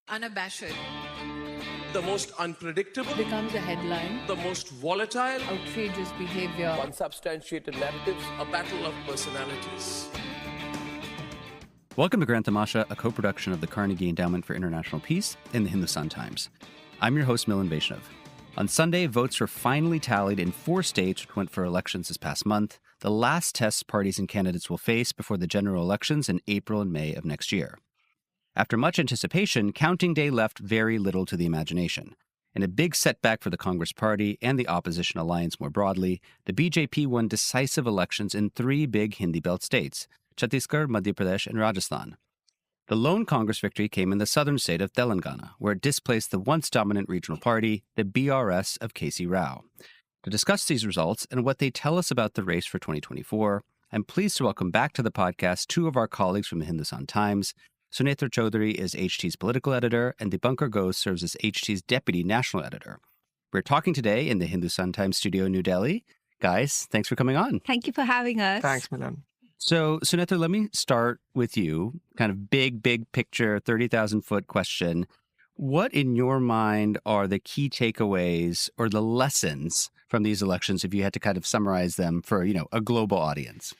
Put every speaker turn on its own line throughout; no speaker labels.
Unabashed.
The most unpredictable,
Becomes a headline.
the most volatile,
Outrageous behavior.
unsubstantiated narratives, a battle of personalities.
Welcome to Grand Tamasha, a co-production of the Carnegie Endowment for International Peace and the Hindustan Times. I'm your host, Milan Vaishnav. On Sunday, votes were finally tallied in 4 states which went for elections this past month, the last tests parties and candidates will face before the general elections in April and May of next year. After much anticipation, counting day left very little to the imagination. In a big setback for the Congress Party and the opposition alliance more broadly, the BJP won decisive elections in 3 big Hindi belt states, Chhattisgarh, Madhya Pradesh, and Rajasthan. The lone Congress victory came in the southern state of Telangana, where it displaced the once dominant regional party, the BRS of K.C. Rao. To discuss these results and what they tell us about the race for 2024, I'm pleased to welcome back to the podcast 2 of our colleagues from the Hindustan Times. Sunetra Choudhury is HT's political editor, and Dipankar Ghose serves as HT's deputy national editor. We're talking today in the Hindustan Times studio in New Delhi. Guys, thanks for coming on.
Thank you for having us.
Thanks, Milan.
So, Sunetra, let me start with you. Kind of big picture, 30,000-foot question. What, in your mind, are the key takeaways or the lessons from these elections, if you had to kind of summarize them for, a global audience?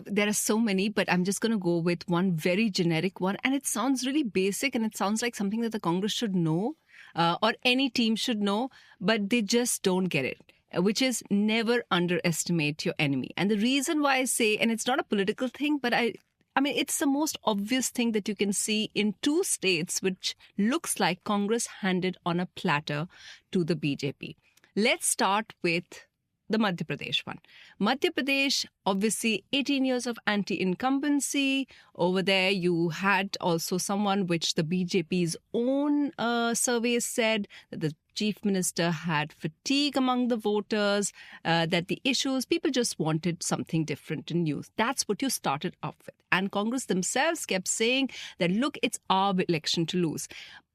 There are so many, but I'm just going to go with one very generic one. And it sounds really basic and it sounds like something that the Congress should know or any team should know, but they just don't get it, which is never underestimate your enemy. And the reason why I say, and it's not a political thing, but I mean, it's the most obvious thing that you can see in 2 states, which looks like Congress handed on a platter to the BJP. Let's start with the Madhya Pradesh one. Madhya Pradesh, obviously 18 years of anti-incumbency. Over there, you had also someone which the BJP's own surveys said that the chief minister had fatigue among the voters, that the issues, people just wanted something different and new. That's what you started off with. And Congress themselves kept saying that, look, it's our election to lose.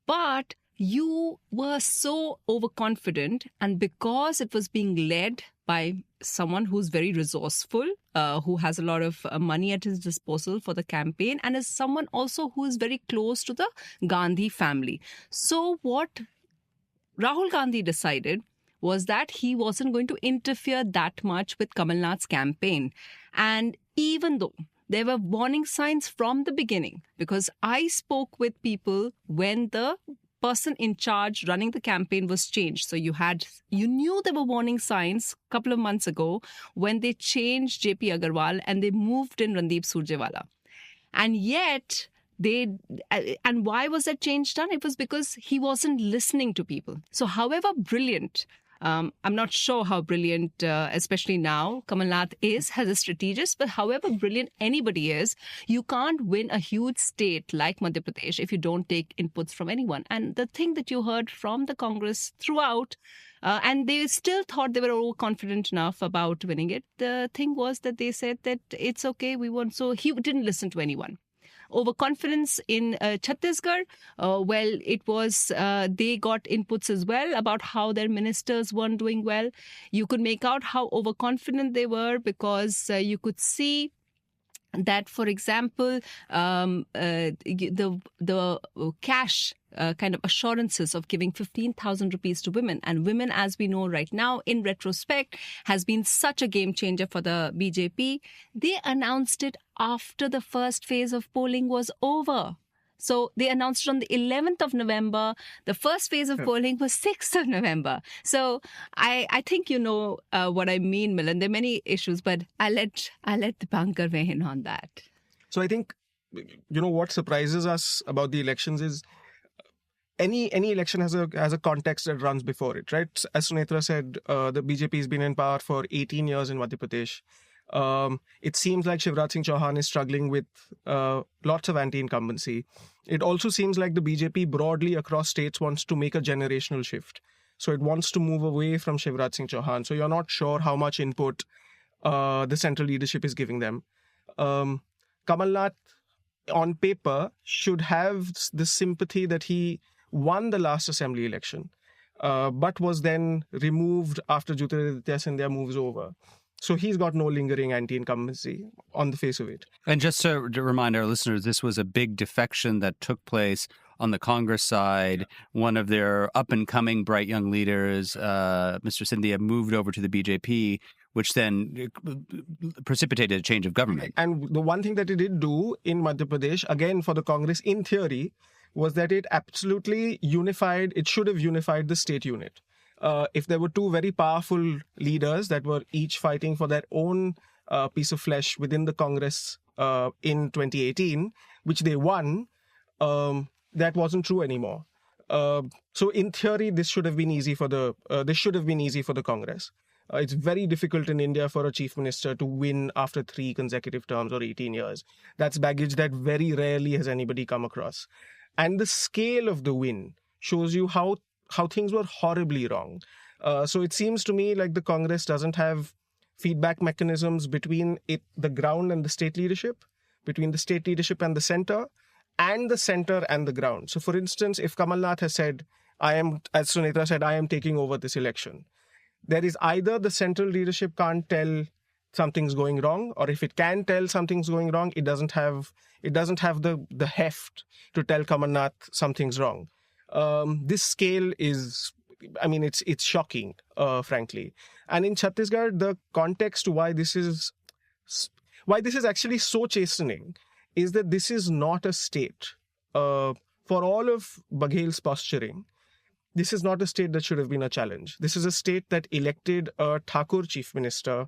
But you were so overconfident, and because it was being led by someone who's very resourceful, who has a lot of money at his disposal for the campaign, and is someone also who is very close to the Gandhi family. So what Rahul Gandhi decided was that he wasn't going to interfere that much with Kamal Nath's campaign. And even though there were warning signs from the beginning, because I spoke with people when the person in charge running the campaign was changed. So you knew there were warning signs a couple of months ago when they changed JP Agarwal and they moved in Randeep Surjewala. And yet, and why was that change done? It was because he wasn't listening to people. So however brilliant, I'm not sure how brilliant, especially now, Kamal Nath is as a strategist, but however brilliant anybody is, you can't win a huge state like Madhya Pradesh if you don't take inputs from anyone. And the thing that you heard from the Congress throughout, and they still thought they were overconfident enough about winning it, the thing was that they said that it's okay, we won. So he didn't listen to anyone. Overconfidence in Chhattisgarh, it was, they got inputs as well about how their ministers weren't doing well. You could make out how overconfident they were because you could see that, for example, the cash kind of assurances of giving 15,000 rupees to women. And women, as we know right now, in retrospect, has been such a game changer for the BJP. They announced it after the first phase of polling was over. So they announced it on the 11th of November. The first phase of polling was 6th of November. So I think you know what I mean, Milan. There are many issues, but I'll let Dipankar weigh in on that.
So I think, what surprises us about the elections is any election has a context that runs before it, right? As Sunetra said, the BJP has been in power for 18 years in Madhya Pradesh. It seems like Shivraj Singh Chauhan is struggling with lots of anti-incumbency. It also seems like the BJP broadly across states wants to make a generational shift. So it wants to move away from Shivraj Singh Chauhan. So you're not sure how much input the central leadership is giving them. Kamal Nath, on paper, should have the sympathy that he won the last assembly election, but was then removed after Jyotiraditya Scindia moves over. So he's got no lingering anti-incumbency on the face of it.
And just to remind our listeners, this was a big defection that took place on the Congress side. One of their up-and-coming bright young leaders, Mr. Scindia, moved over to the BJP, which then precipitated a change of government.
And the one thing that it did do in Madhya Pradesh, again for the Congress in theory, was that it absolutely unified, it should have unified the state unit. If there were two very powerful leaders that were each fighting for their own piece of flesh within the Congress in 2018, which they won, that wasn't true anymore. So in theory, this should have been easy for the Congress. It's very difficult in India for a chief minister to win after 3 consecutive terms or 18 years. That's baggage that very rarely has anybody come across. And the scale of the win shows you how things were horribly wrong. So it seems to me like the Congress doesn't have feedback mechanisms between the ground and the state leadership, between the state leadership and the center and the ground. So for instance, if Kamal Nath has said, as Sunetra said, I am taking over this election, there is either the central leadership can't tell something's going wrong, or if it can tell something's going wrong, it doesn't have the heft to tell Kamal Nath something's wrong. This scale is, it's shocking, frankly. And in Chhattisgarh, the context to why this is actually so chastening is that this is not a state. For all of Baghel's posturing, this is not a state that should have been a challenge. This is a state that elected a Thakur chief minister,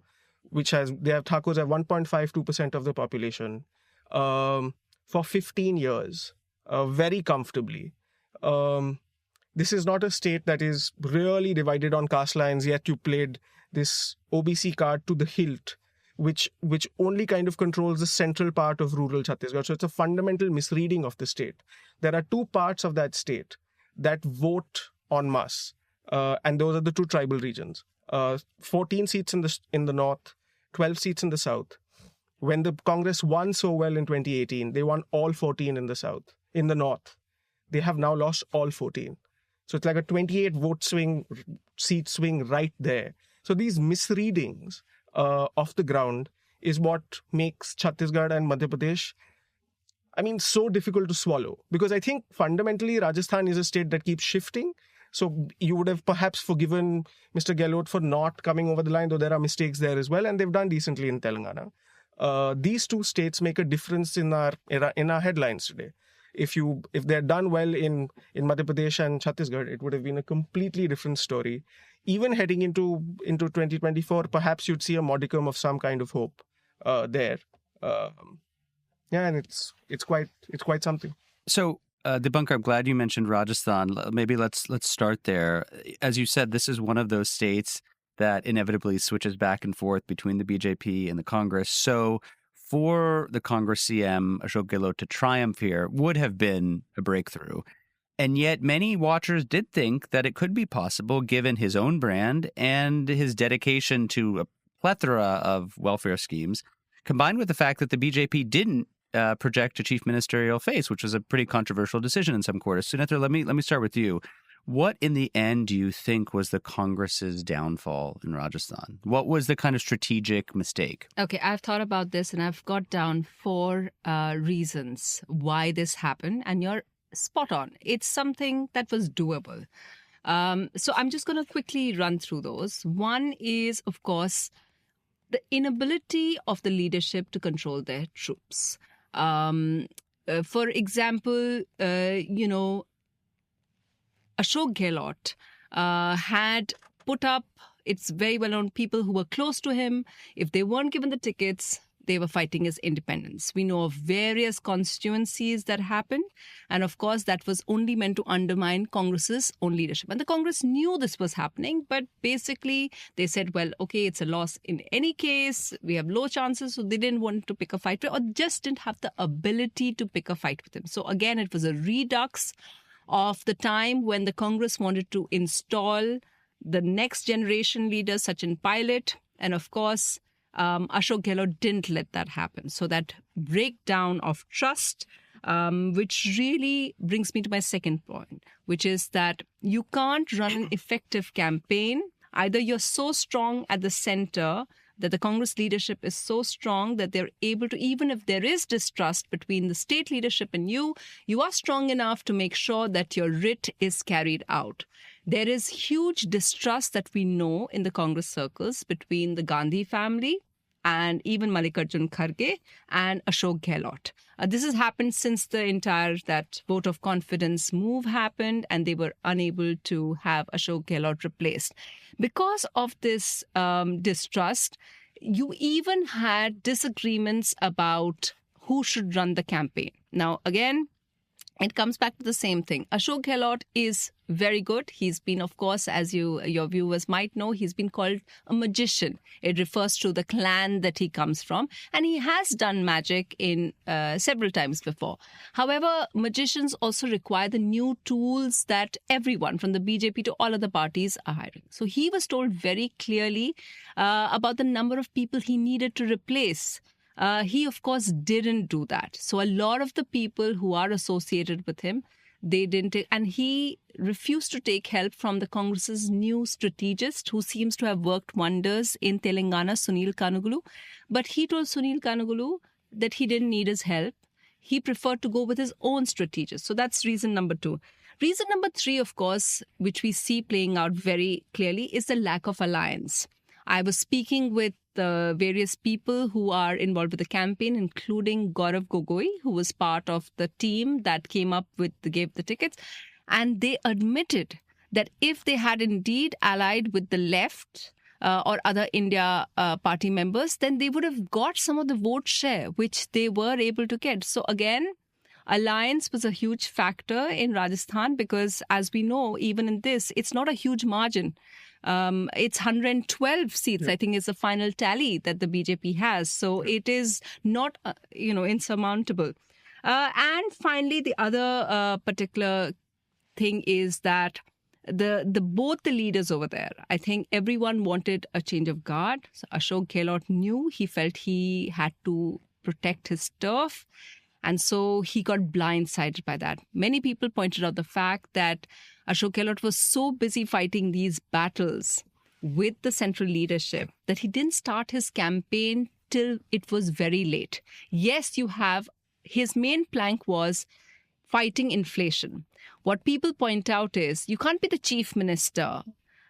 Thakurs have 1.52% of the population, for 15 years, very comfortably. This is not a state that is really divided on caste lines, yet you played this OBC card to the hilt, which only kind of controls the central part of rural Chhattisgarh. So it's a fundamental misreading of the state. There are 2 parts of that state that vote en masse, and those are the 2 tribal regions. 14 seats in the north, 12 seats in the south. When the Congress won so well in 2018, they won all 14 in the south. In the north, they have now lost all 14. So it's like a 28 seat swing right there. So these misreadings of the ground is what makes Chhattisgarh and Madhya Pradesh, so difficult to swallow. Because I think fundamentally Rajasthan is a state that keeps shifting. So you would have perhaps forgiven Mr. Gehlot for not coming over the line, though there are mistakes there as well, and they've done decently in Telangana. These 2 states make a difference in our headlines today. If they're done well in Madhya Pradesh and Chhattisgarh, it would have been a completely different story. Even heading into 2024, perhaps you'd see a modicum of some kind of hope there. And it's quite something.
So, Dipankar, I'm glad you mentioned Rajasthan. Maybe let's start there. As you said, this is one of those states that inevitably switches back and forth between the BJP and the Congress. So for the Congress CM, Ashok Gehlot, to triumph here would have been a breakthrough. And yet many watchers did think that it could be possible given his own brand and his dedication to a plethora of welfare schemes, combined with the fact that the BJP didn't project a chief ministerial face, which was a pretty controversial decision in some quarters. Sunetra, let me start with you. What, in the end, do you think was the Congress's downfall in Rajasthan? What was the kind of strategic mistake?
Okay, I've thought about this and I've got down 4 reasons why this happened. And you're spot on. It's something that was doable. So I'm just going to quickly run through those. One is, of course, the inability of the leadership to control their troops. For example, Ashok Gehlot had put up, it's very well known, people who were close to him. If they weren't given the tickets, they were fighting his independence. We know of various constituencies that happened. And of course, that was only meant to undermine Congress's own leadership. And the Congress knew this was happening, but basically they said, well, okay, it's a loss in any case. We have low chances. So they didn't want to pick a fight or just didn't have the ability to pick a fight with him. So again, it was a redux of the time when the Congress wanted to install the next generation leader, Sachin Pilot. And of course, Ashok Gehlot didn't let that happen. So that breakdown of trust, which really brings me to my second point, which is that you can't run an effective campaign. Either you're so strong at the center that the Congress leadership is so strong that they're able to, even if there is distrust between the state leadership and you are strong enough to make sure that your writ is carried out. There is huge distrust that we know in the Congress circles between the Gandhi family and even Mallikarjun Kharge and Ashok Gehlot. This has happened since the entire that vote of confidence move happened, and they were unable to have Ashok Gehlot replaced. Because of this distrust, you even had disagreements about who should run the campaign. Now, again, it comes back to the same thing. Ashok Gehlot is very good. He's been, of course, as your viewers might know, he's been called a magician. It refers to the clan that he comes from. And he has done magic in several times before. However, magicians also require the new tools that everyone from the BJP to all other parties are hiring. So he was told very clearly about the number of people he needed to replace. He, of course, didn't do that. So a lot of the people who are associated with him, they didn't take, and he refused to take help from the Congress's new strategist who seems to have worked wonders in Telangana, Sunil Kanugulu. But he told Sunil Kanugulu that he didn't need his help. He preferred to go with his own strategist. So that's reason number 2. Reason number 3, of course, which we see playing out very clearly, is the lack of alliance. I was speaking with the various people who are involved with the campaign, including Gaurav Gogoi, who was part of the team that came up with, gave the tickets. And they admitted that if they had indeed allied with the left or other India party members, then they would have got some of the vote share, which they were able to get. So again, alliance was a huge factor in Rajasthan because, as we know, even in this, it's not a huge margin. It's 112 seats, I think, is the final tally that the BJP has. So it is not, insurmountable. And finally, the other particular thing is that both the leaders over there, I think everyone wanted a change of guard. So Ashok Gehlot knew, he felt he had to protect his turf. And so he got blindsided by that. Many people pointed out the fact that Ashok Gehlot was so busy fighting these battles with the central leadership that he didn't start his campaign till it was very late. Yes, his main plank was fighting inflation. What people point out is you can't be the chief minister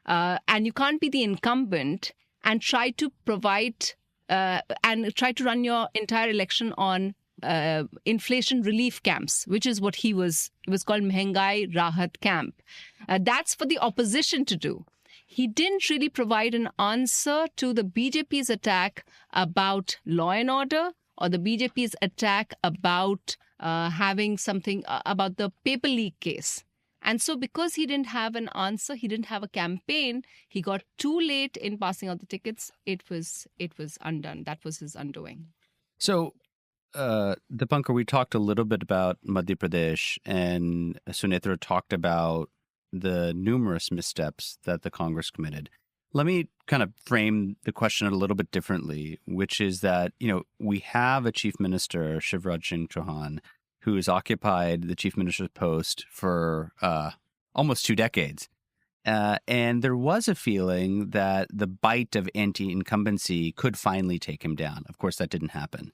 and you can't be the incumbent and try to provide and try to run your entire election on inflation relief camps, which is what it was called Mehengai Rahat camp. That's for the opposition to do. He didn't really provide an answer to the BJP's attack about law and order or the BJP's attack about having something about the paper leak case. And so because he didn't have an answer, he didn't have a campaign, he got too late in passing out the tickets. It was undone. That was his undoing.
So, Dipankar, we talked a little bit about Madhya Pradesh, and Sunetra talked about the numerous missteps that the Congress committed. Let me kind of frame the question a little bit differently, which is that, we have a chief minister, Shivraj Singh Chauhan, who has occupied the chief minister's post for almost 2 decades. And there was a feeling that the bite of anti-incumbency could finally take him down. Of course, that didn't happen.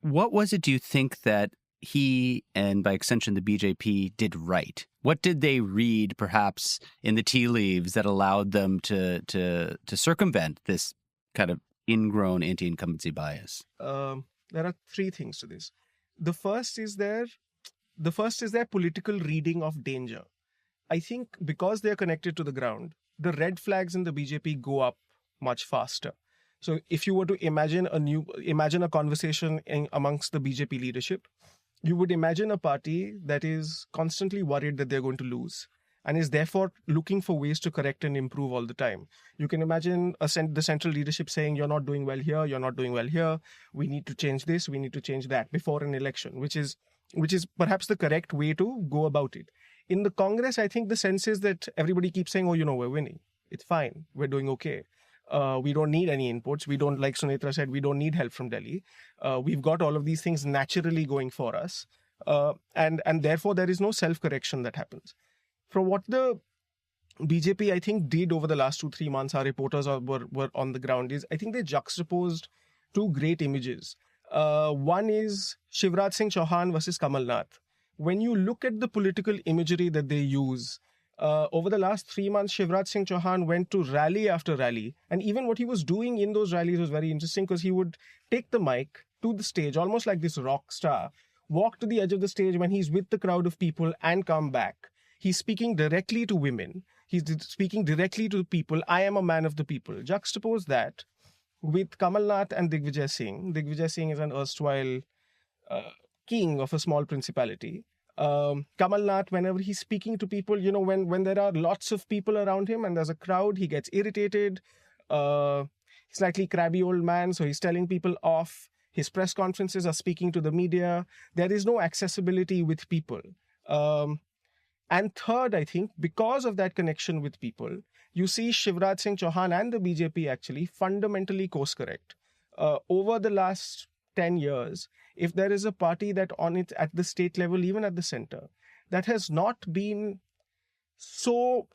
What was it, do you think, that he and by extension the BJP did right? What did they read, perhaps, in the tea leaves that allowed them to circumvent this kind of ingrown anti-incumbency bias?
There are 3 things to this. The first is their political reading of danger. I think because they are connected to the ground, the red flags in the BJP go up much faster. So if you were to imagine a conversation amongst the BJP leadership, you would imagine a party that is constantly worried that they're going to lose and is therefore looking for ways to correct and improve all the time. You can imagine the central leadership saying, you're not doing well here, you're not doing well here, we need to change this, we need to change that before an election, which is perhaps the correct way to go about it. In the Congress, I think the sense is that everybody keeps saying, we're winning. It's fine. We're doing okay. We don't need any inputs. We don't, like Sunetra said, we don't need help from Delhi. We've got all of these things naturally going for us. And therefore, there is no self-correction that happens. From what the BJP, I think, did over the last 2-3 months, our reporters were on the ground, is I think they juxtaposed two great images. One is Shivraj Singh Chauhan versus Kamal Nath. When you look at the political imagery that they use, over the last 3 months, Shivraj Singh Chauhan went to rally after rally. And even what he was doing in those rallies was very interesting, because he would take the mic to the stage, almost like this rock star, walk to the edge of the stage when he's with the crowd of people and come back. He's speaking directly to women. He's speaking directly to the people. I am a man of the people. Juxtapose that with Kamal Nath and Digvijay Singh. Digvijay Singh is an erstwhile king of a small principality. Kamal Nath, whenever he's speaking to people, when there are lots of people around him and there's a crowd, he gets irritated. Slightly crabby old man, so he's telling people off. His press conferences are speaking to the media. There is no accessibility with people. And third, I think, because of that connection with people, you see Shivraj Singh Chauhan and the BJP actually fundamentally course correct. Over the last 10 years, if there is a party that at the state level, even at the center, that has not been so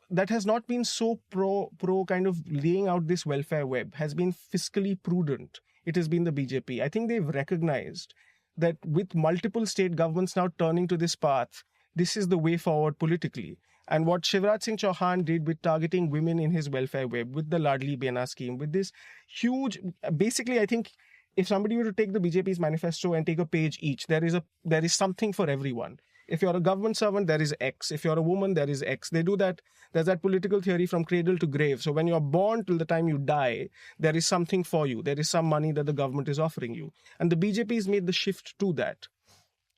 pro kind of laying out this welfare web, has been fiscally prudent, it has been the BJP. I think they've recognized that with multiple state governments now turning to this path, this is the way forward politically. And what Shivraj Singh Chauhan did with targeting women in his welfare web, with the Ladli Behna scheme, with this huge, basically, I think if somebody were to take the BJP's manifesto and take a page each, there is something for everyone. If you're a government servant, there is X. If you're a woman, there is X. They do that. There's that political theory from cradle to grave. So when you're born till the time you die, there is something for you. There is some money that the government is offering you. And the BJP has made the shift to that.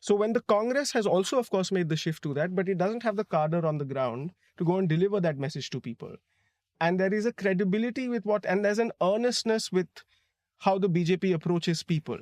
So when the Congress has also, of course, made the shift to that, but it doesn't have the cadre on the ground to go and deliver that message to people. And there is a credibility with and there's an earnestness with how the BJP approaches people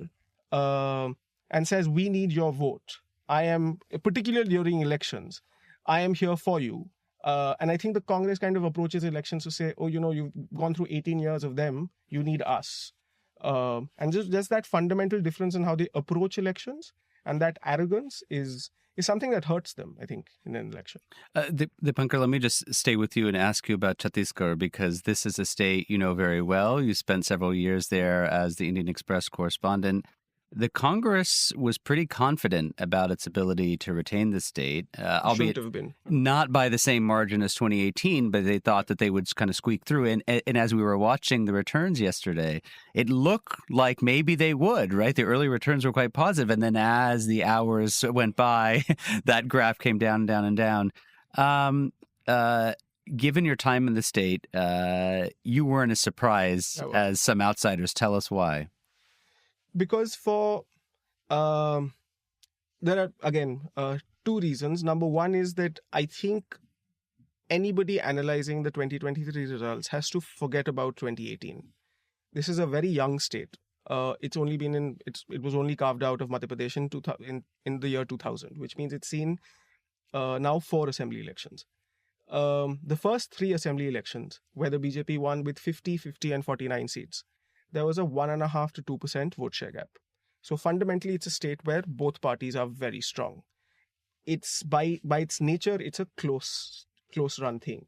and says, we need your vote. I am, particularly during elections, I am here for you. And I think the Congress kind of approaches elections to say, oh, you've gone through 18 years of them, you need us. And just that fundamental difference in how they approach elections and that arrogance is something that hurts them, I think, in an election.
Dipankar, let me just stay with you and ask you about Chhattisgarh, because this is a state you know very well. You spent several years there as the Indian Express correspondent. The Congress was pretty confident about its ability to retain the state, albeit
have been.
Not by the same margin as 2018, but they thought that they would kind of squeak through. And as we were watching the returns yesterday, it looked like maybe they would, right? The early returns were quite positive. And then as the hours went by, that graph came down and down and down. Given your time in the state, you weren't as surprised as some outsiders. Tell us why.
Because there are, again, two reasons. Number one is that I think anybody analyzing the 2023 results has to forget about 2018. This is a very young state. It was only carved out of Madhya Pradesh in the year 2000, which means it's seen now 4 assembly elections. The first 3 assembly elections, where the BJP won with 50, 50 and 49 seats, there was a 1.5% to 2% vote share gap. So fundamentally, it's a state where both parties are very strong. It's by its nature, it's a close run thing.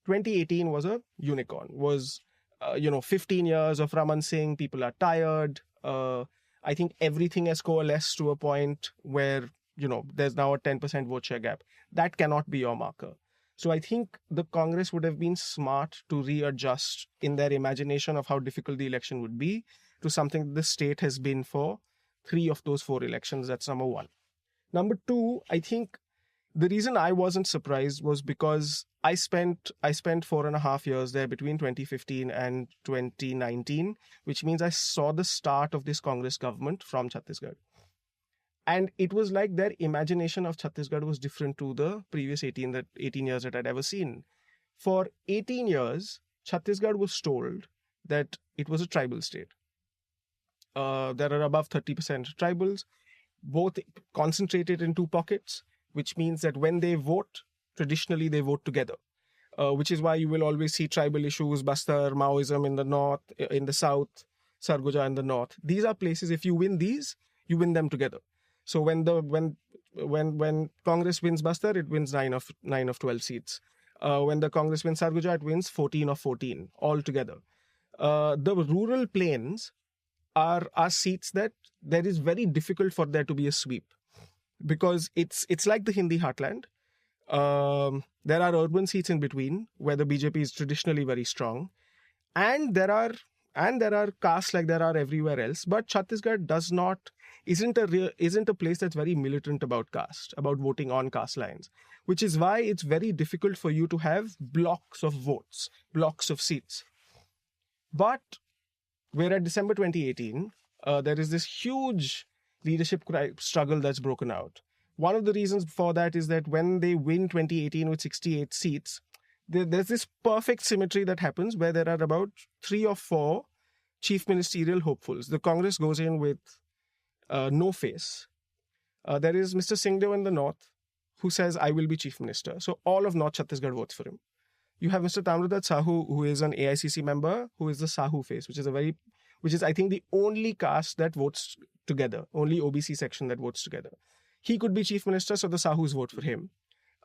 2018 was a unicorn. Was 15 years of Raman Singh. People are tired. I think everything has coalesced to a point where there's now a 10% vote share gap. That cannot be your marker. So I think the Congress would have been smart to readjust in their imagination of how difficult the election would be to something the state has been for 3 of those 4 elections. That's number one. Number two, I think the reason I wasn't surprised was because I spent 4.5 years there between 2015 and 2019, which means I saw the start of this Congress government from Chhattisgarh. And it was like their imagination of Chhattisgarh was different to the previous 18 years that I'd ever seen. For 18 years, Chhattisgarh was told that it was a tribal state. There are above 30% tribals, both concentrated in 2 pockets, which means that when they vote, traditionally they vote together, which is why you will always see tribal issues, Bastar, Maoism in the north, in the south, Sarguja in the north. These are places, if you win these, you win them together. So when Congress wins Bastar, it wins 9 of 12 seats. when the Congress wins Sarguja, it wins 14 of 14 altogether. The rural plains are seats that there is very difficult for there to be a sweep, because it's like the Hindi heartland. There are urban seats in between where the BJP is traditionally very strong, and there are castes like there are everywhere else. But Chhattisgarh isn't a place that's very militant about caste, about voting on caste lines, which is why it's very difficult for you to have blocks of votes, blocks of seats. But where at December 2018, there is this huge leadership struggle that's broken out. One of the reasons for that is that when they win 2018 with 68 seats, there's this perfect symmetry that happens where there are about 3 or 4 chief ministerial hopefuls. The Congress goes in with no face. There is Mr. Singhdeo in the north who says, I will be chief minister. So all of North Chhattisgarh votes for him. You have Mr. Tamrudat Sahu, who is an AICC member, who is the Sahu face, which is I think the only caste that votes together, only OBC section that votes together. He could be chief minister, so the Sahus vote for him.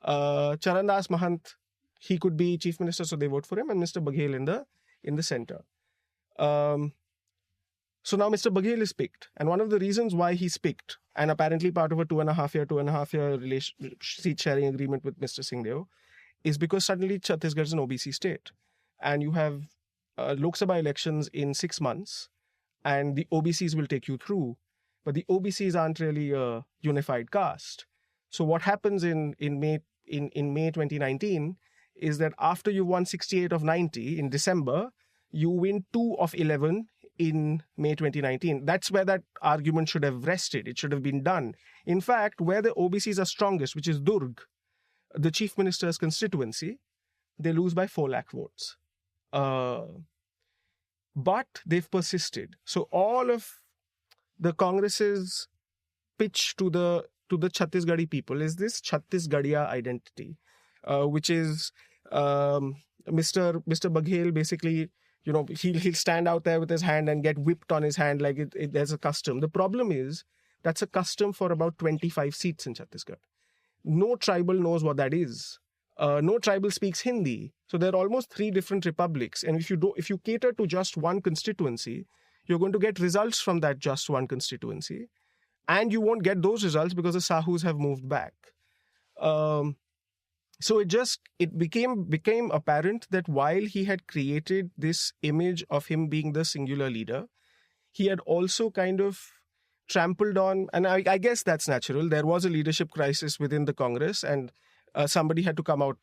Charandas Mahant, he could be chief minister, so they vote for him, and Mr. Baghel in the center. So now Mr. Baghel is picked, and one of the reasons why he's picked, and apparently part of a 2.5 year seat sharing agreement with Mr. Singhdeo, is because suddenly Chhattisgarh is an OBC state, and you have Lok Sabha elections in 6 months, and the OBCs will take you through, but the OBCs aren't really a unified caste. So what happens in May 2019 is that after you won 68 of 90 in December, you win 2 of 11 in May 2019. That's where that argument should have rested. It should have been done. In fact, where the OBCs are strongest, which is Durg, the chief minister's constituency, they lose by 4 lakh votes. But they've persisted. So all of the Congress's pitch to the Chhattisgarhi people is this Chhattisgarhiya identity, which is Mr. Baghel basically, he'll stand out there with his hand and get whipped on his hand like there's a custom. The problem is that's a custom for about 25 seats in Chhattisgarh. No tribal knows what that is. No tribal speaks Hindi. So there are almost 3 different republics. And if you cater to just one constituency, you're going to get results from that just one constituency. And you won't get those results because the Sahus have moved back. So it became apparent that while he had created this image of him being the singular leader, he had also kind of trampled on, and I guess that's natural. There was a leadership crisis within the Congress, and somebody had to come out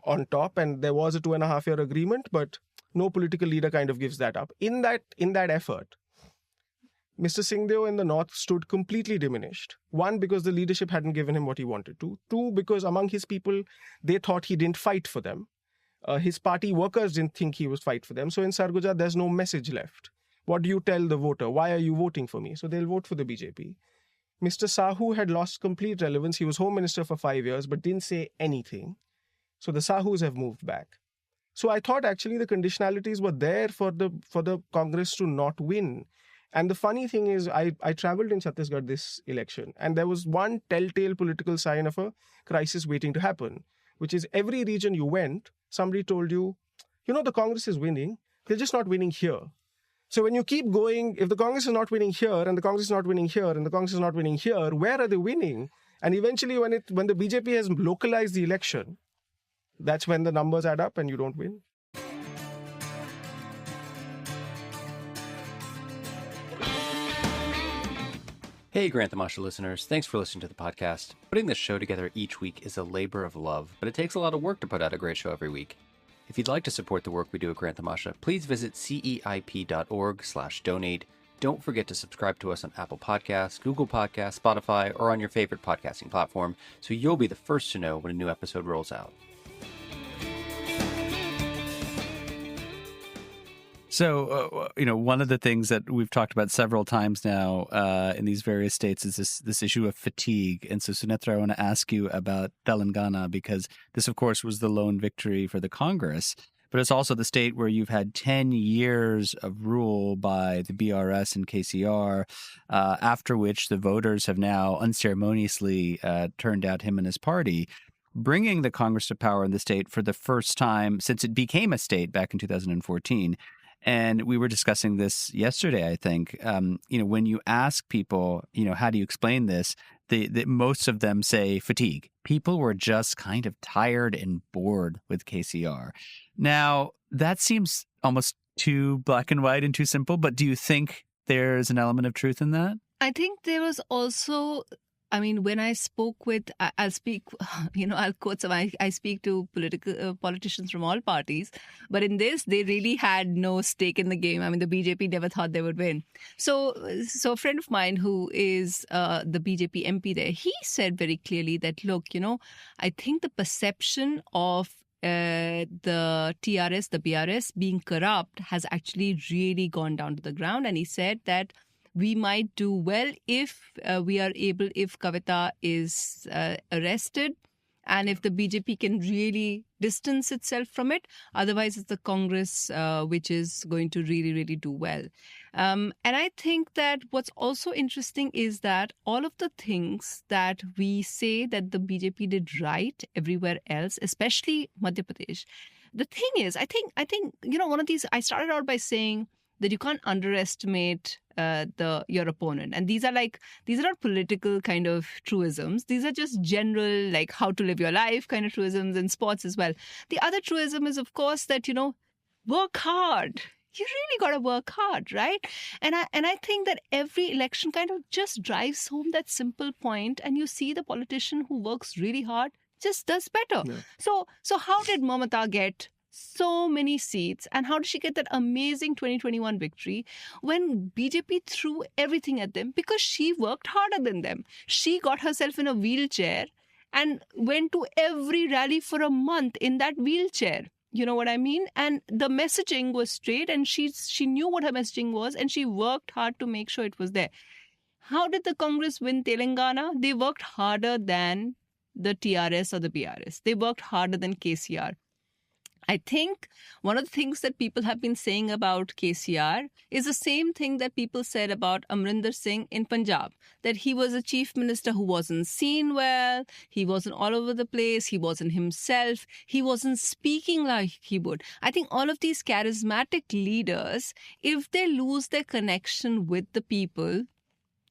on top, and there was a 2.5 year agreement, but no political leader kind of gives that up. In that effort, Mr. Singhdeo in the north stood completely diminished. 1, because the leadership hadn't given him what he wanted to. 2, because among his people, they thought he didn't fight for them. His party workers didn't think he would fight for them. So in Sarguja, there's no message left. What do you tell the voter? Why are you voting for me? So they'll vote for the BJP. Mr. Sahu had lost complete relevance. He was Home Minister for 5 years, but didn't say anything. So the Sahus have moved back. So I thought actually the conditionalities were there for the Congress to not win. And the funny thing is, I traveled in Chhattisgarh this election, and there was one telltale political sign of a crisis waiting to happen, which is every region you went, somebody told you, the Congress is winning, they're just not winning here. So when you keep going, if the Congress is not winning here, and the Congress is not winning here, and the Congress is not winning here, where are they winning? And eventually when the BJP has localized the election, that's when the numbers add up and you don't win.
Hey, Grant Tamasha listeners, thanks for listening to the podcast. Putting this show together each week is a labor of love, but it takes a lot of work to put out a great show every week. If you'd like to support the work we do at Grant Tamasha, please visit ceip.org/donate. Don't forget to subscribe to us on Apple Podcasts, Google Podcasts, Spotify, or on your favorite podcasting platform, so you'll be the first to know when a new episode rolls out. So, one of the things that we've talked about several times now in these various states is this issue of fatigue. And so, Sunetra, I want to ask you about Telangana, because this, of course, was the lone victory for the Congress. But it's also the state where you've had 10 years of rule by the BRS and KCR, after which the voters have now unceremoniously turned out him and his party. bringing the Congress to power in the state for the first time since it became a state back in 2014. And we were discussing this yesterday, I think. When you ask people, how do you explain this? Most of them say fatigue. People were just kind of tired and bored with KCR. Now, that seems almost too black and white and too simple, but do you think there's an element of truth in that?
I think there was also, when I spoke with, I'll speak, I'll quote some, I speak to politicians from all parties, but in this, they really had no stake in the game. The BJP never thought they would win. So a friend of mine who is the BJP MP there, he said very clearly that, look, I think the perception of the TRS, the BRS being corrupt has actually really gone down to the ground. And he said that we might do well if if Kavita is arrested and if the BJP can really distance itself from it. Otherwise, it's the Congress which is going to really, really do well. And I think that what's also interesting is that all of the things that we say that the BJP did right everywhere else, especially Madhya Pradesh, the thing is, I think one of these, I started out by saying that you can't underestimate your opponent. And these are not political kind of truisms. These are just general, like how to live your life kind of truisms in sports as well. The other truism is, of course, that, work hard. You really got to work hard, right? And I think that every election kind of just drives home that simple point, and you see the politician who works really hard just does better. Yeah. So how did Mamata get so many seats, and how did she get that amazing 2021 victory when BJP threw everything at them? Because she worked harder than them. She got herself in a wheelchair and went to every rally for a month in that wheelchair. You know what I mean? And the messaging was straight, and she knew what her messaging was, and she worked hard to make sure it was there. How did the Congress win Telangana? They worked harder than the TRS or the BRS. They worked harder than KCR. I think one of the things that people have been saying about KCR is the same thing that people said about Amrinder Singh in Punjab, that he was a chief minister who wasn't seen well, he wasn't all over the place, he wasn't himself, he wasn't speaking like he would. I think all of these charismatic leaders, if they lose their connection with the people,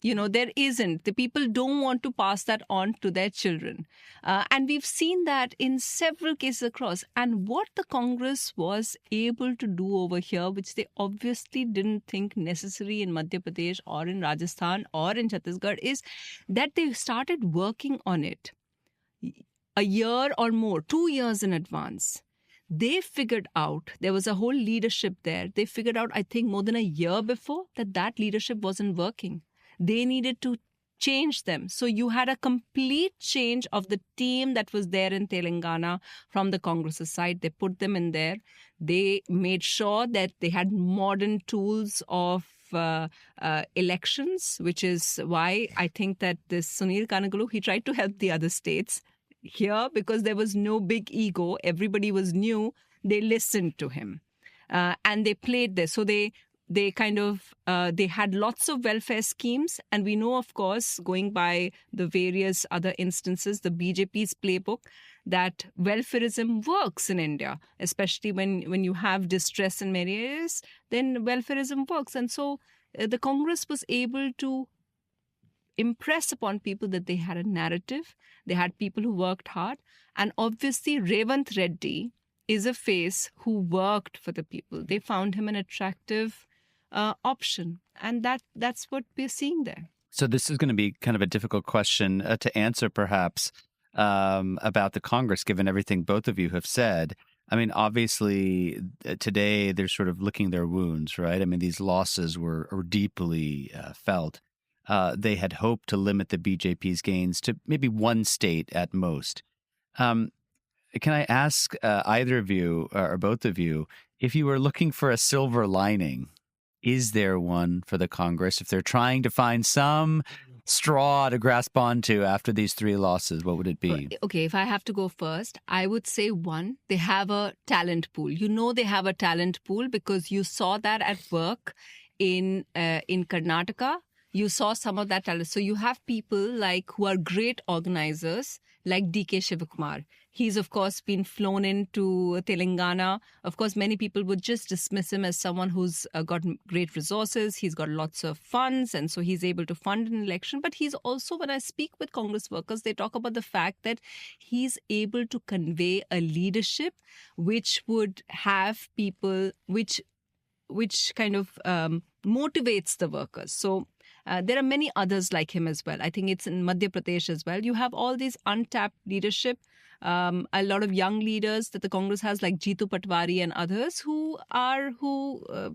there isn't. The people don't want to pass that on to their children. And we've seen that in several cases across. And what the Congress was able to do over here, which they obviously didn't think necessary in Madhya Pradesh or in Rajasthan or in Chhattisgarh, is that they started working on it a year or more, 2 years in advance. They figured out, there was a whole leadership there. They figured out, I think, more than a year before that leadership wasn't working. They needed to change them. So you had a complete change of the team that was there in Telangana from the Congress side. They put them in there. They made sure that they had modern tools of elections, which is why I think that this Sunil Kanagalu, he tried to help the other states here because there was no big ego. Everybody was new. They listened to him and they played this. So they had lots of welfare schemes. And we know, of course, going by the various other instances, the BJP's playbook, that welfarism works in India, especially when you have distress in many areas, then welfarism works. And so the Congress was able to impress upon people that they had a narrative, they had people who worked hard. And obviously, Revant Reddy is a face who worked for the people. They found him an attractive option. And that's what we're seeing there.
So this is going to be kind of a difficult question to answer, perhaps, about the Congress, given everything both of you have said. I mean, obviously, today they're sort of licking their wounds, right? I mean, these losses were deeply felt. They had hoped to limit the BJP's gains to maybe one state at most. Can I ask either of you or both of you, if you were looking for a silver lining, is there one for the Congress? If they're trying to find some straw to grasp onto after these three losses, what would it be?
Okay, if I have to go first, I would say one, they have a talent pool. They have a talent pool because you saw that at work in Karnataka. You saw some of that talent. So you have people who are great organizers like DK Shivakumar. He's, of course, been flown into Telangana. Of course, many people would just dismiss him as someone who's got great resources. He's got lots of funds, and so he's able to fund an election. But he's also, when I speak with Congress workers, they talk about the fact that he's able to convey a leadership which would have people, which kind of motivates the workers. So there are many others like him as well. I think it's in Madhya Pradesh as well. You have all these untapped leadership, a lot of young leaders that the Congress has, like Jeetu Patwari and others, who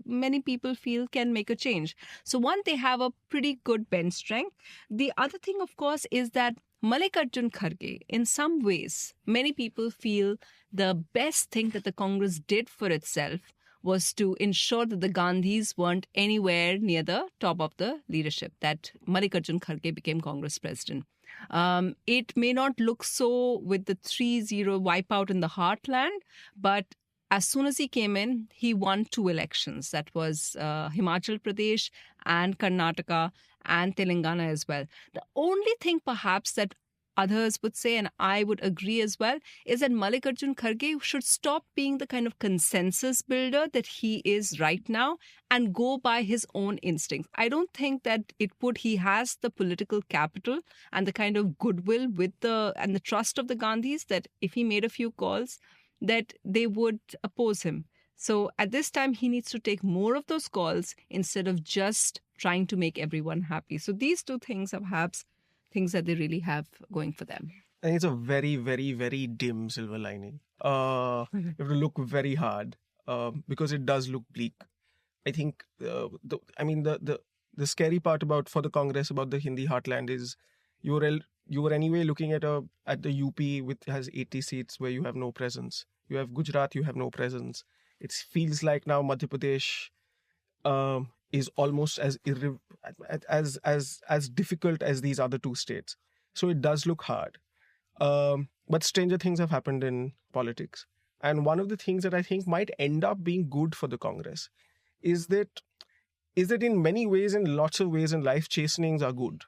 many people feel can make a change. So one, they have a pretty good bench strength. The other thing, of course, is that Mallikarjun Kharge, in some ways, many people feel the best thing that the Congress did for itself was to ensure that the Gandhis weren't anywhere near the top of the leadership, that Mallikarjun Kharge became Congress president. It may not look so with the 3-0 wipeout in the heartland, but as soon as he came in, he won 2 elections. That was Himachal Pradesh and Karnataka and Telangana as well. The only thing perhaps that others would say, and I would agree as well, is that Mallikarjun Kharge should stop being the kind of consensus builder that he is right now and go by his own instincts. I don't think that he has the political capital and the kind of goodwill and the trust of the Gandhis that if he made a few calls, that they would oppose him. So at this time, he needs to take more of those calls instead of just trying to make everyone happy. So these 2 things are perhaps things that they really have going for them.
And it's a very, very, very dim silver lining. You have to look very hard because it does look bleak. I think the scary part for the Congress about the Hindi heartland is you were anyway looking at the UP, which has 80 seats where you have no presence. You have Gujarat, you have no presence. It feels like now Madhya Pradesh is almost as difficult as these other 2 states. So it does look hard. But stranger things have happened in politics. And one of the things that I think might end up being good for the Congress is that in many ways, in lots of ways in life, chastenings are good.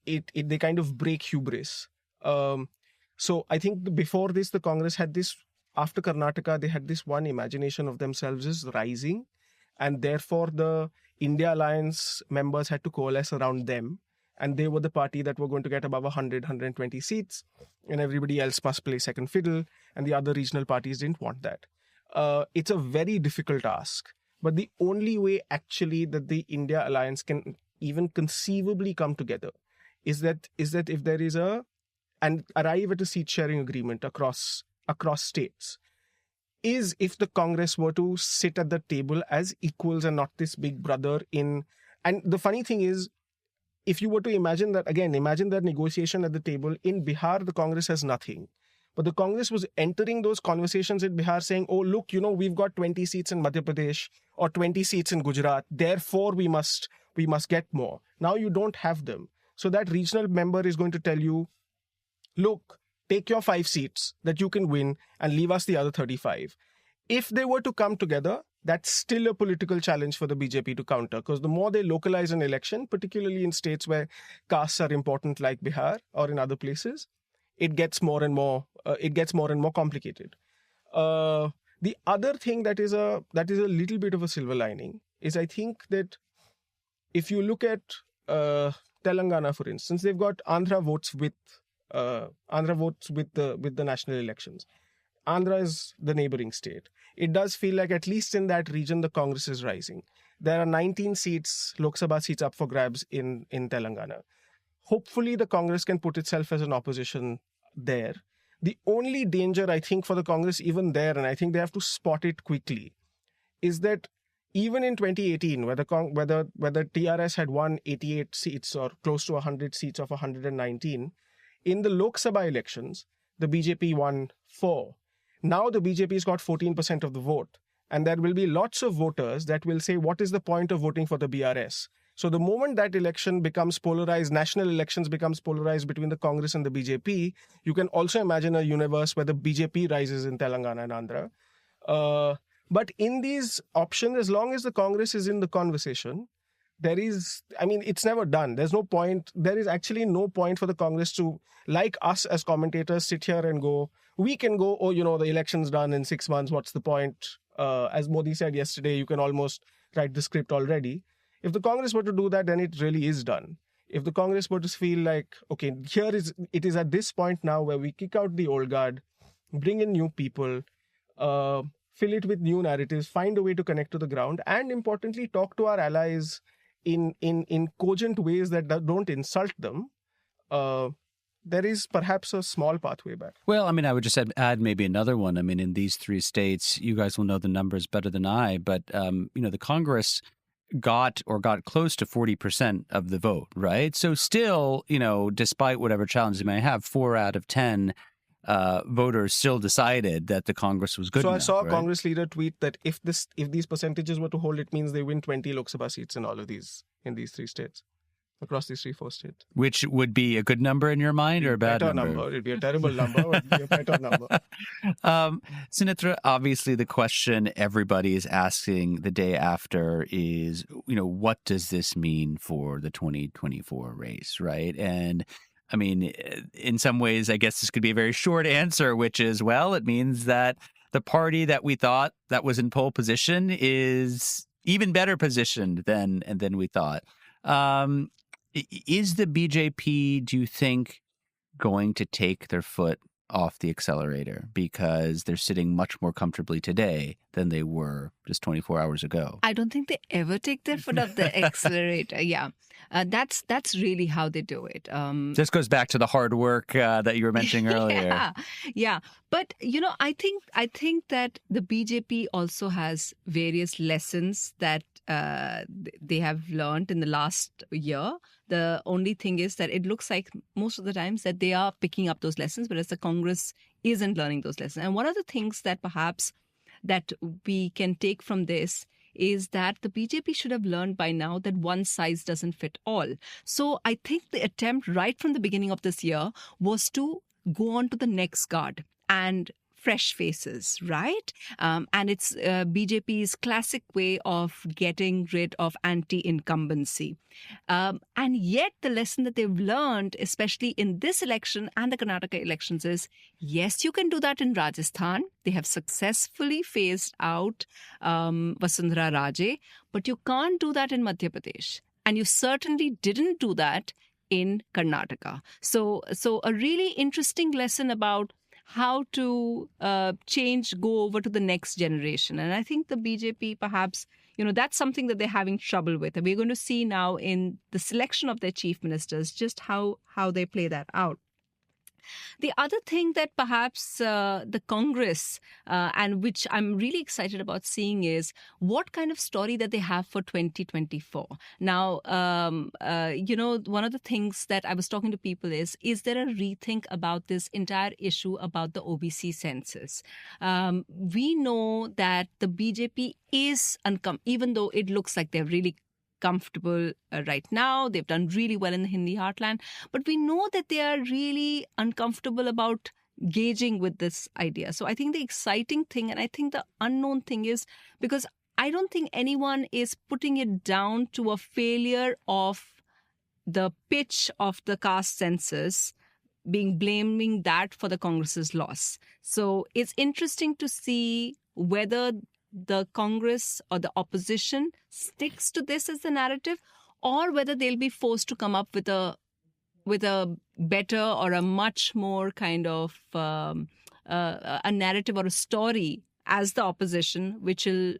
They kind of break hubris. So I think before this, the Congress had this, after Karnataka, they had this one imagination of themselves as rising. And therefore, the India Alliance members had to coalesce around them. And they were the party that were going to get above 100, 120 seats. And everybody else must play second fiddle. And the other regional parties didn't want that. It's a very difficult ask. But the only way actually that the India Alliance can even conceivably come together is that if there is and arrive at a seat sharing agreement across states, is if the Congress were to sit at the table as equals and not this big brother in. And the funny thing is, if you were to imagine that negotiation at the table, in Bihar, the Congress has nothing. But the Congress was entering those conversations in Bihar saying, oh, look, we've got 20 seats in Madhya Pradesh or 20 seats in Gujarat. Therefore, we must get more. Now you don't have them. So that regional member is going to tell you, look, take your 5 seats that you can win and leave us the other 35. If they were to come together, that's still a political challenge for the BJP to counter, because the more they localize an election, particularly in states where castes are important like Bihar or in other places, it gets more and more complicated. The other thing that is a little bit of a silver lining is, I think that if you look at Telangana, for instance, they've got Andhra votes with the national elections. Andhra is the neighboring state. It does feel like at least in that region, the Congress is rising. There are 19 seats, Lok Sabha seats up for grabs in Telangana. Hopefully, the Congress can put itself as an opposition there. The only danger, I think, for the Congress even there, and I think they have to spot it quickly, is that even in 2018, whether TRS had won 88 seats or close to 100 seats of 119, in the Lok Sabha elections, the BJP won 4. Now the BJP's got 14% of the vote. And there will be lots of voters that will say, what is the point of voting for the BRS? So the moment that election becomes polarized, national elections becomes polarized between the Congress and the BJP, you can also imagine a universe where the BJP rises in Telangana and Andhra. But in these options, as long as the Congress is in the conversation, it's never done. There is actually no point for the Congress to, like us as commentators, sit here and go, we can go, the election's done in 6 months, what's the point? As Modi said yesterday, you can almost write the script already. If the Congress were to do that, then it really is done. If the Congress were to feel like, okay, it is at this point now where we kick out the old guard, bring in new people, fill it with new narratives, find a way to connect to the ground, and importantly, talk to our allies in cogent ways that don't insult them, there is perhaps a small pathway back.
Well, I would just add maybe another one. In these 3 states, you guys will know the numbers better than I, but, the Congress got close to 40% of the vote, right? So still, despite whatever challenges they may have, 4 out of 10 voters still decided that the Congress was good enough.
So I saw a
right?
Congress leader tweet that if these percentages were to hold, it means they win 20 Lok Sabha seats in these 3 states, across these 4 states.
Which would be a good number in your mind or a bad number?
It'd be a terrible number, but it'd be a better number.
Sunetra, obviously the question everybody is asking the day after is, what does this mean for the 2024 race, right? And in some ways, I guess this could be a very short answer, which is, well, it means that the party that we thought that was in pole position is even better positioned than we thought. Is the BJP, do you think, going to take their foot off the accelerator because they're sitting much more comfortably today than they were just 24 hours ago?
I don't think they ever take their foot off the accelerator. Yeah. That's really how they do it.
This goes back to the hard work that you were mentioning earlier.
Yeah. But, I think that the BJP also has various lessons that they have learned in the last year. The only thing is that it looks like most of the times that they are picking up those lessons, whereas the Congress isn't learning those lessons. And one of the things that perhaps that we can take from this is that the BJP should have learned by now that one size doesn't fit all. So I think the attempt right from the beginning of this year was to go on to the next guard and fresh faces, right? And it's BJP's classic way of getting rid of anti-incumbency. And yet the lesson that they've learned, especially in this election and the Karnataka elections, is yes, you can do that in Rajasthan. They have successfully phased out Vasundhara Raje, but you can't do that in Madhya Pradesh. And you certainly didn't do that in Karnataka. So a really interesting lesson about how to go over to the next generation. And I think the BJP perhaps, that's something that they're having trouble with. And we're going to see now in the selection of their chief ministers just how they play that out. The other thing that perhaps the Congress, and which I'm really excited about seeing, is what kind of story that they have for 2024. Now, one of the things that I was talking to people is there a rethink about this entire issue about the OBC census? We know that the BJP is, even though it looks like they're really comfortable right now. They've done really well in the Hindi heartland. But we know that they are really uncomfortable about gauging with this idea. So I think the exciting thing, and I think the unknown thing is, because I don't think anyone is putting it down to a failure of the pitch of the caste census, blaming that for the Congress's loss. So it's interesting to see whether the Congress or the opposition sticks to this as the narrative, or whether they'll be forced to come up with a better or a much more kind of a narrative or a story as the opposition, which will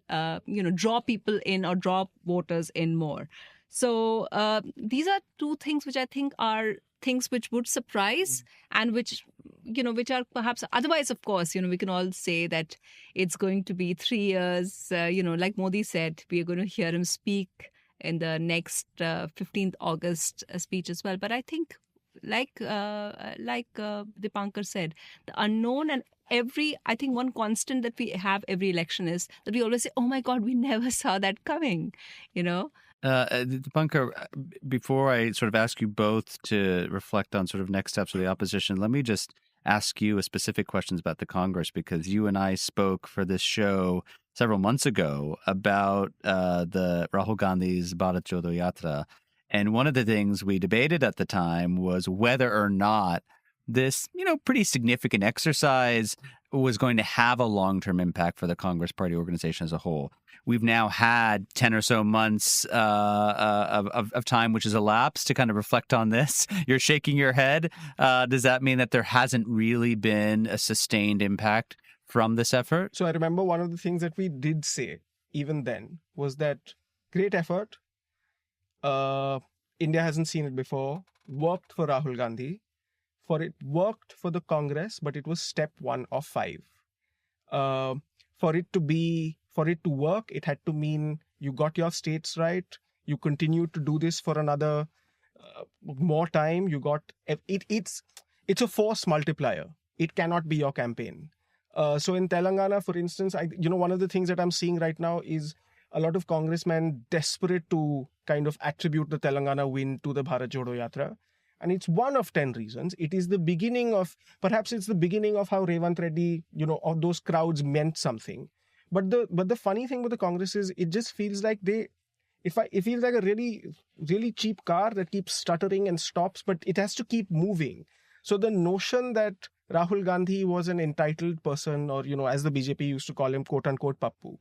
draw people in or draw voters in more. So these are 2 things which I think are things which would surprise and which are perhaps otherwise, of course, we can all say that it's going to be 3 years, like Modi said, we are going to hear him speak in the next 15th August speech as well. But I think like Dipankar said, the unknown and I think one constant that we have every election is that we always say, oh my God, we never saw that coming,
Dipankar, before I sort of ask you both to reflect on sort of next steps of the opposition, let me just ask you a specific questions about the Congress, because you and I spoke for this show several months ago about the Rahul Gandhi's Bharat Jodo Yatra. And one of the things we debated at the time was whether or not this, pretty significant exercise was going to have a long-term impact for the Congress Party organization as a whole. We've now had 10 or so months of time which has elapsed to kind of reflect on this. You're shaking your head. Does that mean that there hasn't really been a sustained impact from this effort?
So I remember one of the things that we did say even then was that great effort. India hasn't seen it before. Worked for Rahul Gandhi. It worked for the Congress, but it was step 1 of 5. For it to work, it had to mean you got your states right. You continued to do this for another more time. You got it's a force multiplier. It cannot be your campaign. So in Telangana, for instance, one of the things that I'm seeing right now is a lot of congressmen desperate to kind of attribute the Telangana win to the Bharat Jodo Yatra. And it's one of 10 reasons. It is the beginning of how Revant Reddy, of those crowds meant something. But the funny thing with the Congress is it just feels like it feels like a really, really cheap car that keeps stuttering and stops, but it has to keep moving. So the notion that Rahul Gandhi was an entitled person, or, as the BJP used to call him, quote unquote, Pappu,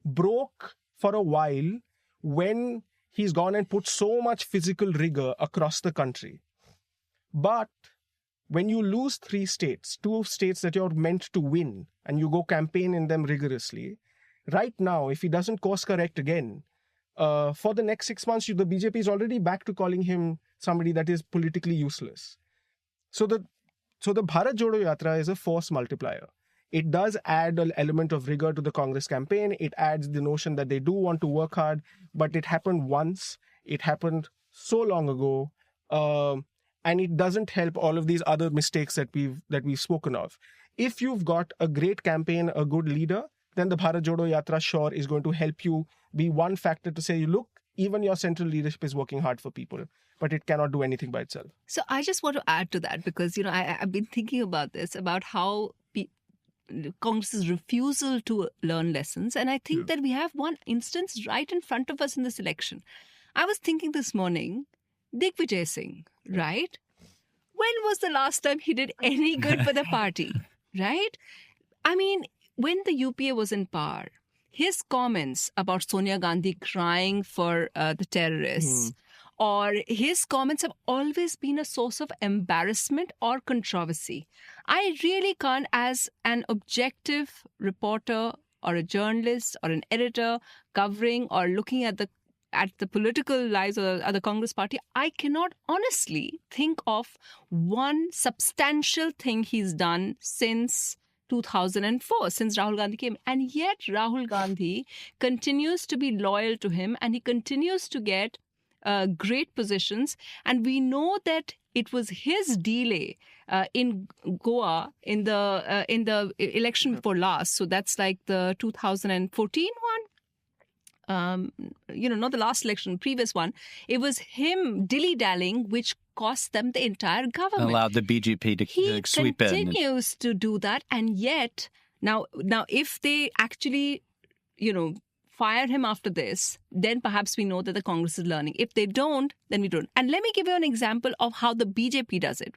broke for a while when he's gone and put so much physical rigor across the country. But when you lose 3 states, 2 states that you're meant to win, and you go campaign in them rigorously, right now, if he doesn't course correct again, for the next 6 months, the BJP is already back to calling him somebody that is politically useless. So the Bharat Jodo Yatra is a force multiplier. It does add an element of rigor to the Congress campaign. It adds the notion that they do want to work hard, but it happened once. It happened so long ago. And it doesn't help all of these other mistakes that we've spoken of. If you've got a great campaign, a good leader, then the Bharat Jodo Yatra sure is going to help you be one factor to say, look, even your central leadership is working hard for people, but it cannot do anything by itself.
So I just want to add to that because, I've been thinking about this, about how Congress's refusal to learn lessons. And I think that we have one instance right in front of us in this election. I was thinking this morning, Digvijay Singh, right? When was the last time he did any good for the party, right? I mean, when the UPA was in power, his comments about Sonia Gandhi crying for the terrorists, or his comments have always been a source of embarrassment or controversy. I really can't, as an objective reporter or a journalist or an editor covering or looking at the political lives of the Congress party, I cannot honestly think of one substantial thing he's done since 2004, since Rahul Gandhi came. And yet Rahul Gandhi continues to be loyal to him and he continues to get great positions. And we know that it was his delay in Goa in the election before last. So that's like the 2014 one. Not the last election, previous one. It was him dilly-dallying, which cost them the entire government.
Allowed the BJP to sweep in.
He continues to do that. And yet, now if they actually, fire him after this, then perhaps we know that the Congress is learning. If they don't, then we don't. And let me give you an example of how the BJP does it.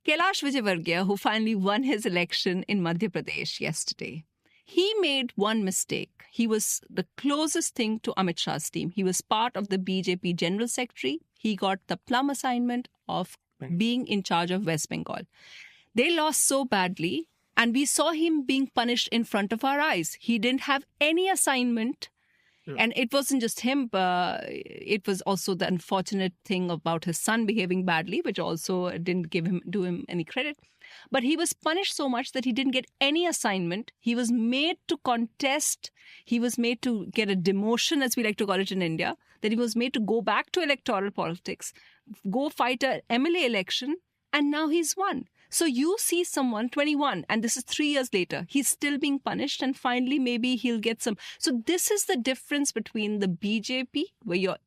Kailash Vijayvargiya, who finally won his election in Madhya Pradesh yesterday, he made one mistake. He was the closest thing to Amit Shah's team. He was part of the BJP General Secretary. He got the plum assignment of being in charge of West Bengal. They lost so badly, and we saw him being punished in front of our eyes. He didn't have any assignment. And it wasn't just him. It was also the unfortunate thing about his son behaving badly, which also didn't do him any credit. But he was punished so much that he didn't get any assignment. He was made to contest. He was made to get a demotion, as we like to call it in India. That he was made to go back to electoral politics, go fight an MLA election, and now he's won. So you see someone, 21, and this is 3 years later, he's still being punished, and finally maybe he'll get some. So this is the difference between the BJP, where you're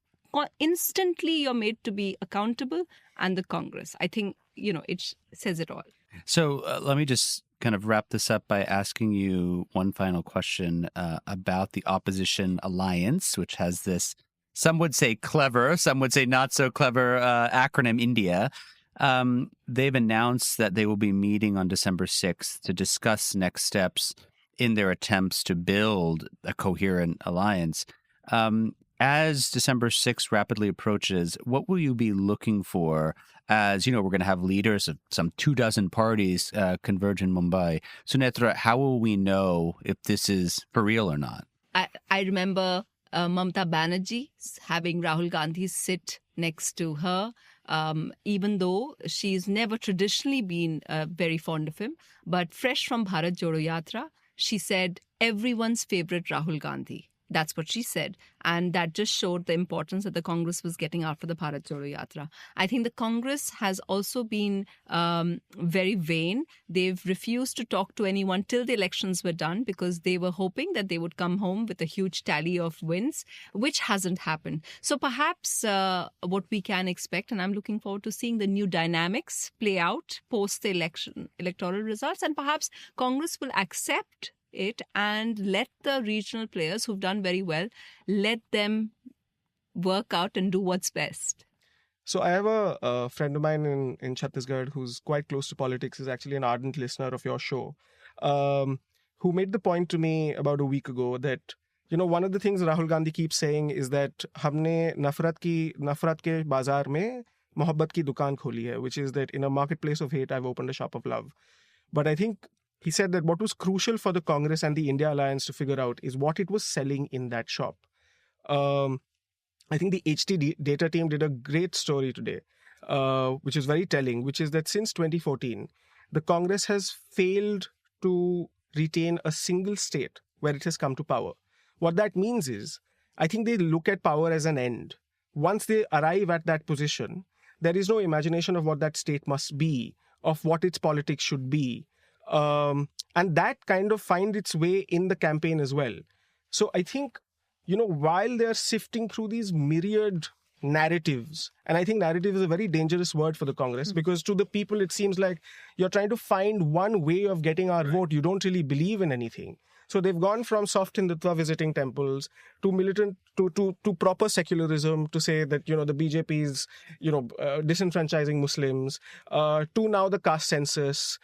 made to be accountable, and the Congress. I think, it says it all.
So let me just kind of wrap this up by asking you one final question about the opposition alliance, which has this, some would say clever, some would say not so clever acronym, India. They've announced that they will be meeting on December 6th to discuss next steps in their attempts to build a coherent alliance. As December 6th rapidly approaches, what will you be looking for? As you know, we're going to have leaders of some 24 parties converge in Mumbai. Sunetra, how will we know if this is for real or not?
I remember Mamata Banerjee having Rahul Gandhi sit next to her, even though she's never traditionally been very fond of him. But fresh from Bharat Jodo Yatra, she said, everyone's favorite Rahul Gandhi. That's what she said. And that just showed the importance that the Congress was getting after the Bharat Jodo Yatra. I think the Congress has also been very vain. They've refused to talk to anyone till the elections were done because they were hoping that they would come home with a huge tally of wins, which hasn't happened. So perhaps what we can expect, and I'm looking forward to seeing the new dynamics play out post the electoral results, and perhaps Congress will accept it and let the regional players who've done very well, let them work out and do what's best.
So I have a friend of mine in Chhattisgarh who's quite close to politics, is actually an ardent listener of your show, who made the point to me about a week ago that, you know, one of the things Rahul Gandhi keeps saying is that हमने नफरत के बाजार में मोहब्बत की दुकान खोली है, which is that in a marketplace of hate, I've opened a shop of love. But I think he said that what was crucial for the Congress and the India Alliance to figure out is what it was selling in that shop. I think the HT data team did a great story today, which is very telling, which is that since 2014, the Congress has failed to retain a single state where it has come to power. What that means is, I think they look at power as an end. Once they arrive at that position, there is no imagination of what that state must be, of what its politics should be. And that kind of finds its way in the campaign as well. So I think, you know, while they're sifting through these myriad narratives, and I think narrative is a very dangerous word for the Congress, because to the people, it seems like you're trying to find one way of getting our vote. You don't really believe in anything. So they've gone from soft Hindutva visiting temples to militant, to proper secularism, to say that, you know, the BJP is, you know, disenfranchising Muslims, to now the caste census,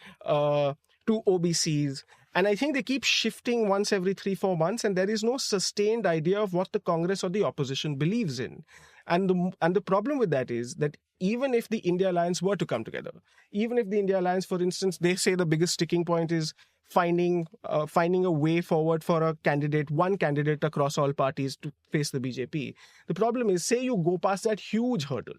to OBCs. And I think they keep shifting once every 3-4 months, and there is no sustained idea of what the Congress or the opposition believes in. And the problem with that is that even if the India Alliance were to come together, even if the India Alliance, for instance, they say the biggest sticking point is finding a way forward for one candidate across all parties to face the BJP. The problem is, say you go past that huge hurdle,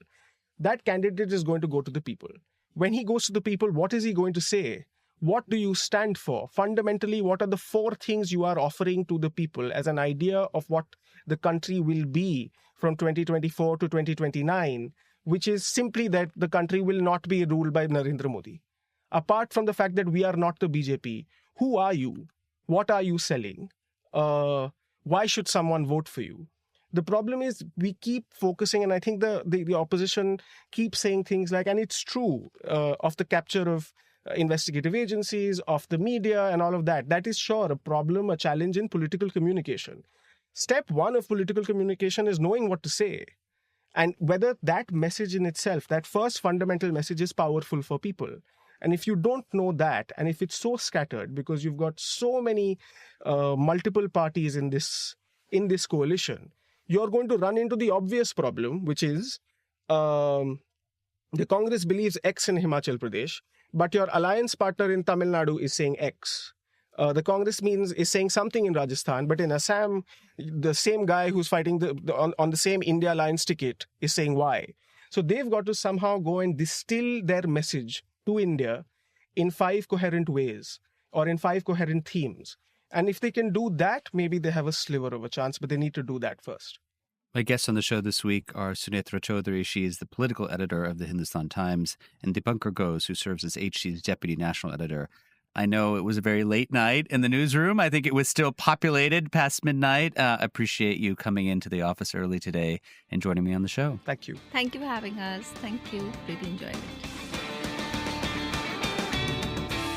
that candidate is going to go to the people. When he goes to the people, what is he going to say? What do you stand for? Fundamentally, what are the 4 things you are offering to the people as an idea of what the country will be from 2024 to 2029, which is simply that the country will not be ruled by Narendra Modi. Apart from the fact that we are not the BJP, who are you? What are you selling? Why should someone vote for you? The problem is we keep focusing, and I think the opposition keeps saying things like, and it's true, of the capture of investigative agencies, of the media and all of that. That is sure a problem, a challenge in political communication. Step 1 of political communication is knowing what to say. And whether that message in itself, that first fundamental message, is powerful for people. And if you don't know that, and if it's so scattered because you've got so many multiple parties in this coalition, you're going to run into the obvious problem, which is the Congress believes X in Himachal Pradesh, but your alliance partner in Tamil Nadu is saying X. The Congress is saying something in Rajasthan, but in Assam, the same guy who's fighting on the same India Alliance ticket is saying Y. So they've got to somehow go and distill their message to India in 5 coherent ways or in 5 coherent themes. And if they can do that, maybe they have a sliver of a chance, but they need to do that first.
My guests on the show this week are Sunetra Choudhury. She is the political editor of the Hindustan Times, and Dipankar Ghose, who serves as HT's deputy national editor. I know it was a very late night in the newsroom. I think it was still populated past midnight. Appreciate you coming into the office early today and joining me on the show.
Thank you.
Thank you for having us. Thank you. Really enjoyed it.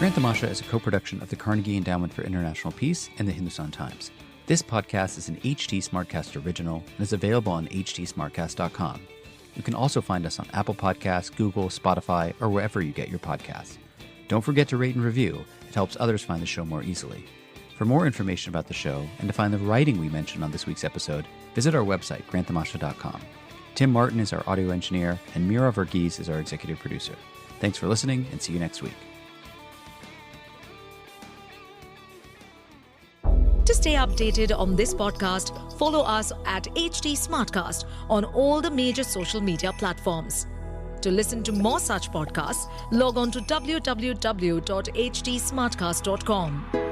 Grant Tamasha is a co-production of the Carnegie Endowment for International Peace and the Hindustan Times. This podcast is an HT Smartcast original and is available on htsmartcast.com. You can also find us on Apple Podcasts, Google, Spotify, or wherever you get your podcasts. Don't forget to rate and review. It helps others find the show more easily. For more information about the show and to find the writing we mentioned on this week's episode, visit our website, granttamasha.com. Tim Martin is our audio engineer, and Mira Verghese is our executive producer. Thanks for listening, and see you next week.
To stay updated on this podcast, follow us at HT Smartcast on all the major social media platforms. To listen to more such podcasts, log on to www.htsmartcast.com.